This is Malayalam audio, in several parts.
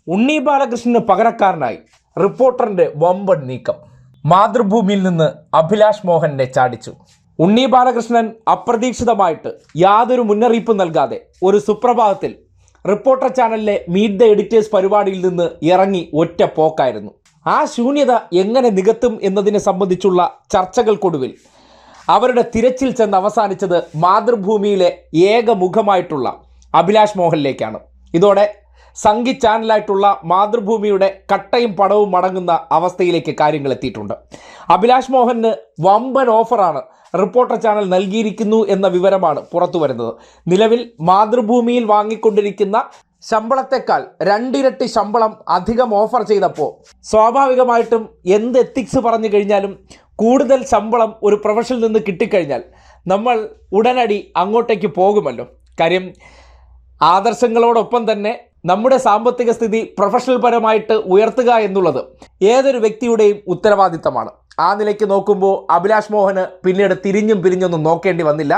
ഉണ്ണി ബാലകൃഷ്ണന് പകരക്കാരനായി റിപ്പോർട്ടറിന്റെ വമ്പൻ നീക്കം. മാതൃഭൂമിയിൽ നിന്ന് അഭിലാഷ് മോഹനെ ചാടിച്ചു. ഉണ്ണി ബാലകൃഷ്ണൻ അപ്രതീക്ഷിതമായിട്ട് യാതൊരു മുന്നറിയിപ്പും നൽകാതെ ഒരു സുപ്രഭാതത്തിൽ റിപ്പോർട്ടർ ചാനലിലെ മീറ്റ് ദ എഡിറ്റേഴ്സ് പരിപാടിയിൽ നിന്ന് ഇറങ്ങി ഒറ്റ പോക്കായിരുന്നു. ആ ശൂന്യത എങ്ങനെ നികത്തും എന്നതിനെ സംബന്ധിച്ചുള്ള ചർച്ചകൾക്കൊടുവിൽ അവരുടെ തിരച്ചിൽ ചെന്ന് അവസാനിച്ചത് മാതൃഭൂമിയിലെ ഏക മുഖമായിട്ടുള്ള അഭിലാഷ് മോഹനിലേക്കാണ്. ഇതോടെ സംഗി ചാനലായിട്ടുള്ള മാതൃഭൂമിയുടെ കട്ടയും പടവും മടങ്ങുന്ന അവസ്ഥയിലേക്ക് കാര്യങ്ങൾ എത്തിയിട്ടുണ്ട്. അഭിലാഷ് മോഹന് വമ്പൻ ഓഫറാണ് റിപ്പോർട്ടർ ചാനൽ നൽകിയിരിക്കുന്നു എന്ന വിവരമാണ് പുറത്തു വരുന്നത്. നിലവിൽ മാതൃഭൂമിയിൽ വാങ്ങിക്കൊണ്ടിരിക്കുന്ന ശമ്പളത്തെക്കാൾ 2 ഇരട്ടി ശമ്പളം അധികം ഓഫർ ചെയ്തപ്പോൾ സ്വാഭാവികമായിട്ടും എന്ത് എത്തിക്സ് പറഞ്ഞു കഴിഞ്ഞാലും കൂടുതൽ ശമ്പളം ഒരു പ്രൊഫഷനിൽ നിന്ന് കിട്ടിക്കഴിഞ്ഞാൽ നമ്മൾ ഉടനടി അങ്ങോട്ടേക്ക് പോകുമല്ലോ. കാര്യം ആദർശങ്ങളോടൊപ്പം തന്നെ നമ്മുടെ സാമ്പത്തിക സ്ഥിതി പ്രൊഫഷണൽ പരമായിട്ട് ഉയർത്തുക എന്നുള്ളത് ഏതൊരു വ്യക്തിയുടെയും ഉത്തരവാദിത്തമാണ്. ആ നിലയ്ക്ക് നോക്കുമ്പോൾ അഭിലാഷ് മോഹന് പിന്നീട് തിരിഞ്ഞും പിരിഞ്ഞൊന്നും നോക്കേണ്ടി വന്നില്ല.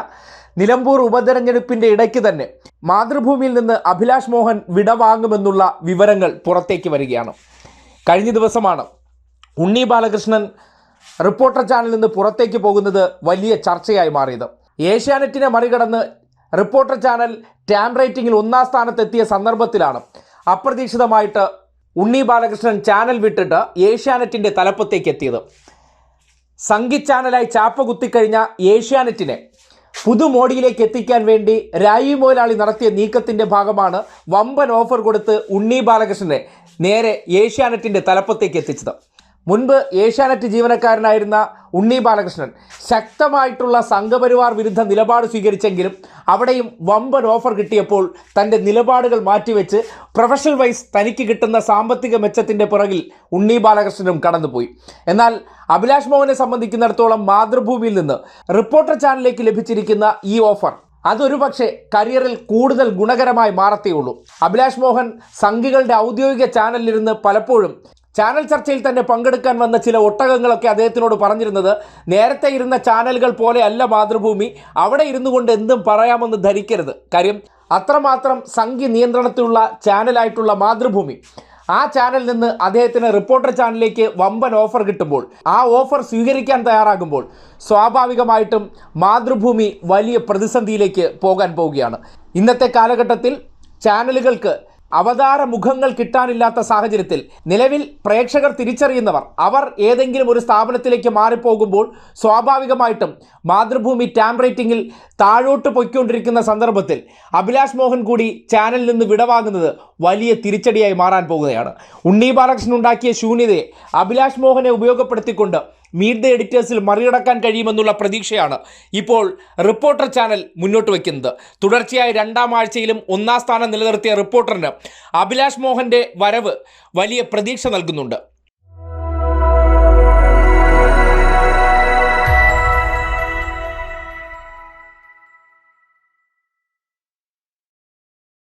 നിലമ്പൂർ ഉപതെരഞ്ഞെടുപ്പിൻ്റെ ഇടയ്ക്ക് തന്നെ മാതൃഭൂമിയിൽ നിന്ന് അഭിലാഷ് മോഹൻ വിടവാങ്ങുമെന്നുള്ള വിവരങ്ങൾ പുറത്തേക്ക് വരികയാണ്. കഴിഞ്ഞ ദിവസമാണ് ഉണ്ണി ബാലകൃഷ്ണൻ റിപ്പോർട്ടർ ചാനലിൽ നിന്ന് പുറത്തേക്ക് പോകുന്നത് വലിയ ചർച്ചയായി മാറിയത്. ഏഷ്യാനെറ്റിനെ മറികടന്ന് റിപ്പോർട്ടർ ചാനൽ ടാം റേറ്റിംഗിൽ 1-ാം സ്ഥാനത്തെത്തിയ സന്ദർഭത്തിലാണ് അപ്രതീക്ഷിതമായിട്ട് ഉണ്ണി ബാലകൃഷ്ണൻ ചാനൽ വിട്ടിട്ട് ഏഷ്യാനെറ്റിൻ്റെ തലപ്പത്തേക്ക് എത്തിയത്. സംഗി ചാനലായി ചാപ്പ കുത്തിക്കഴിഞ്ഞ ഏഷ്യാനെറ്റിനെ പുതുമോടിയിലേക്ക് എത്തിക്കാൻ വേണ്ടി രായി മൊയ്ലാളി നടത്തിയ നീക്കത്തിൻ്റെ ഭാഗമാണ് വമ്പൻ ഓഫർ കൊടുത്ത് ഉണ്ണി ബാലകൃഷ്ണനെ നേരെ ഏഷ്യാനെറ്റിൻ്റെ തലപ്പത്തേക്ക് എത്തിച്ചത്. മുൻപ് ഏഷ്യാനെറ്റ് ജീവനക്കാരനായിരുന്ന ഉണ്ണി ബാലകൃഷ്ണൻ ശക്തമായിട്ടുള്ള സംഘപരിവാർ വിരുദ്ധ നിലപാട് സ്വീകരിച്ചെങ്കിലും അവിടെയും വമ്പൻ ഓഫർ കിട്ടിയപ്പോൾ തൻ്റെ നിലപാടുകൾ മാറ്റിവെച്ച് പ്രൊഫഷണൽ വൈസ് തനിക്ക് കിട്ടുന്ന സാമ്പത്തിക മെച്ചത്തിൻ്റെ പിറകിൽ ഉണ്ണി ബാലകൃഷ്ണനും കടന്നുപോയി. എന്നാൽ അഭിലാഷ് മോഹനെ സംബന്ധിക്കുന്നിടത്തോളം മാതൃഭൂമിയിൽ നിന്ന് റിപ്പോർട്ടർ ചാനലിലേക്ക് ലഭിച്ചിരിക്കുന്ന ഈ ഓഫർ അതൊരു പക്ഷേ കരിയറിൽ കൂടുതൽ ഗുണകരമായി മാറത്തേയുള്ളൂ. അഭിലാഷ് മോഹൻ സംഘികളുടെ ഔദ്യോഗിക ചാനലിലിരുന്ന് പലപ്പോഴും ചാനൽ ചർച്ചയിൽ തന്നെ പങ്കെടുക്കാൻ വന്ന ചില ഒട്ടകങ്ങളൊക്കെ അദ്ദേഹത്തിനോട് പറഞ്ഞിരുന്നത്, നേരത്തെ ഇരുന്ന ചാനലുകൾ പോലെ അല്ല മാതൃഭൂമി, അവിടെ ഇരുന്നു കൊണ്ട് എന്തും പറയാമെന്ന് ധരിക്കരുത്. കാര്യം അത്രമാത്രം സംഘി നിയന്ത്രണത്തിലുള്ള ചാനലായിട്ടുള്ള മാതൃഭൂമി, ആ ചാനലിൽ നിന്ന് അദ്ദേഹത്തിന് റിപ്പോർട്ടർ ചാനലിലേക്ക് വമ്പൻ ഓഫർ കിട്ടുമ്പോൾ ആ ഓഫർ സ്വീകരിക്കാൻ തയ്യാറാകുമ്പോൾ സ്വാഭാവികമായിട്ടും മാതൃഭൂമി വലിയ പ്രതിസന്ധിയിലേക്ക് പോകാൻ പോവുകയാണ്. ഇന്നത്തെ കാലഘട്ടത്തിൽ ചാനലുകൾക്ക് അവതാര മുഖങ്ങൾ കിട്ടാനില്ലാത്ത സാഹചര്യത്തിൽ നിലവിൽ പ്രേക്ഷകർ തിരിച്ചറിയുന്നവർ അവർ ഏതെങ്കിലും ഒരു സ്ഥാപനത്തിലേക്ക് മാറിപ്പോകുമ്പോൾ സ്വാഭാവികമായിട്ടും മാതൃഭൂമി ടാം റേറ്റിംഗിൽ താഴോട്ട് പൊയ്ക്കൊണ്ടിരിക്കുന്ന സന്ദർഭത്തിൽ അഭിലാഷ് മോഹൻ കൂടി ചാനലിൽ നിന്ന് വിടവാങ്ങുന്നത് വലിയ തിരിച്ചടിയായി മാറാൻ പോകുകയാണ്. ഉണ്ണി ബാലകൃഷ്ണൻ ഉണ്ടാക്കിയ ശൂന്യതയെ അഭിലാഷ് മോഹനെ ഉപയോഗപ്പെടുത്തിക്കൊണ്ട് മീറ്റ് ദ എഡിറ്റേഴ്സിൽ മറികടക്കാൻ കഴിയുമെന്നുള്ള പ്രതീക്ഷയാണ് ഇപ്പോൾ റിപ്പോർട്ടർ ചാനൽ മുന്നോട്ട് വയ്ക്കുന്നത്. തുടർച്ചയായി 2-ാം ആഴ്ചയിലും 1-ാം സ്ഥാനം നിലനിർത്തിയ റിപ്പോർട്ടറിന് അഭിലാഷ് മോഹൻ്റെ വരവ് വലിയ പ്രതീക്ഷ നൽകുന്നുണ്ട്.